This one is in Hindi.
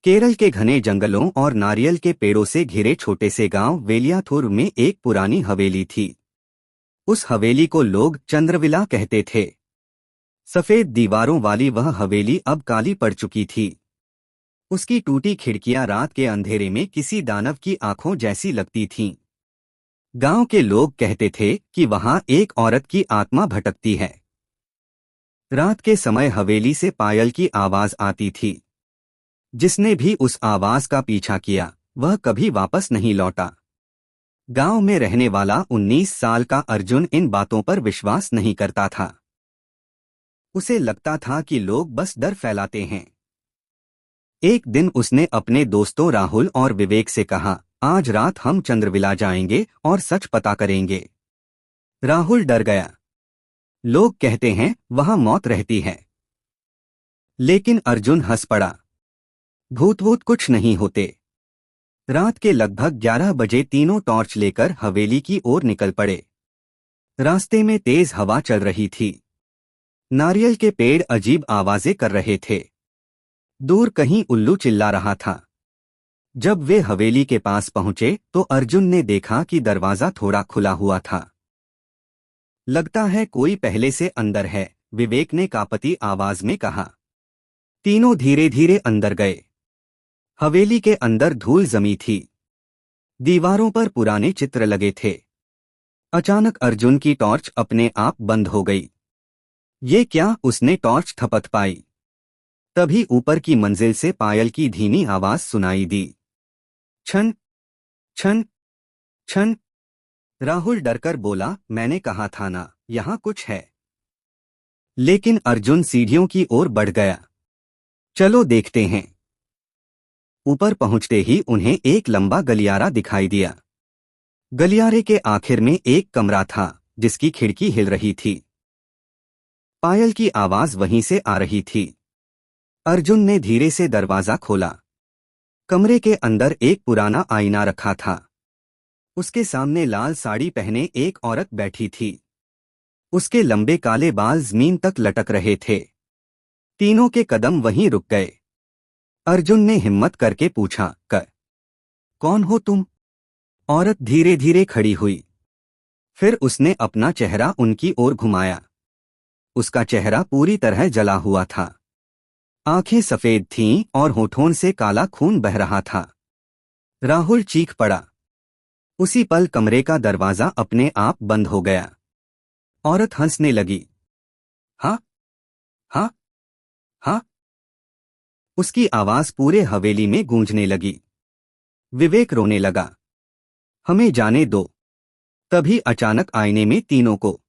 केरल के घने जंगलों और नारियल के पेड़ों से घिरे छोटे से गांव वेलियाथुर में एक पुरानी हवेली थी। उस हवेली को लोग चंद्रविला कहते थे। सफेद दीवारों वाली वह हवेली अब काली पड़ चुकी थी। उसकी टूटी खिड़कियां रात के अंधेरे में किसी दानव की आंखों जैसी लगती थीं। गांव के लोग कहते थे कि वहां एक औरत की आत्मा भटकती है। रात के समय हवेली से पायल की आवाज आती थी। जिसने भी उस आवाज का पीछा किया वह कभी वापस नहीं लौटा। गांव में रहने वाला 19 साल का अर्जुन इन बातों पर विश्वास नहीं करता था। उसे लगता था कि लोग बस डर फैलाते हैं। एक दिन उसने अपने दोस्तों राहुल और विवेक से कहा, आज रात हम चंद्रविला जाएंगे और सच पता करेंगे। राहुल डर गया। लोग कहते हैं वहां मौत रहती है। लेकिन अर्जुन हंस पड़ा। भूत वूत कुछ नहीं होते। रात के लगभग 11 बजे तीनों टॉर्च लेकर हवेली की ओर निकल पड़े। रास्ते में तेज हवा चल रही थी। नारियल के पेड़ अजीब आवाजें कर रहे थे। दूर कहीं उल्लू चिल्ला रहा था। जब वे हवेली के पास पहुंचे तो अर्जुन ने देखा कि दरवाजा थोड़ा खुला हुआ था। लगता है कोई पहले से अंदर है, विवेक ने कांपती आवाज में कहा। तीनों धीरे धीरे अंदर गए। हवेली के अंदर धूल जमी थी। दीवारों पर पुराने चित्र लगे थे। अचानक अर्जुन की टॉर्च अपने आप बंद हो गई। ये क्या? उसने टॉर्च थपथ पाई। तभी ऊपर की मंजिल से पायल की धीमी आवाज सुनाई दी। छन छन छन। राहुल डरकर बोला, मैंने कहा था ना, यहां कुछ है। लेकिन अर्जुन सीढ़ियों की ओर बढ़ गया। चलो देखते हैं। ऊपर पहुंचते ही उन्हें एक लंबा गलियारा दिखाई दिया। गलियारे के आखिर में एक कमरा था जिसकी खिड़की हिल रही थी। पायल की आवाज वहीं से आ रही थी। अर्जुन ने धीरे से दरवाजा खोला। कमरे के अंदर एक पुराना आईना रखा था। उसके सामने लाल साड़ी पहने एक औरत बैठी थी। उसके लंबे काले बाल जमीन तक लटक रहे थे। तीनों के कदम वहीं रुक गए। अर्जुन ने हिम्मत करके पूछा, कौन हो तुम? औरत धीरे धीरे खड़ी हुई। फिर उसने अपना चेहरा उनकी ओर घुमाया। उसका चेहरा पूरी तरह जला हुआ था। आंखें सफेद थीं और होठों से काला खून बह रहा था। राहुल चीख पड़ा। उसी पल कमरे का दरवाजा अपने आप बंद हो गया। औरत हंसने लगी। हाँ हाँ हाँ। उसकी आवाज पूरे हवेली में गूंजने लगी। विवेक रोने लगा। हमें जाने दो। तभी अचानक आईने में तीनों को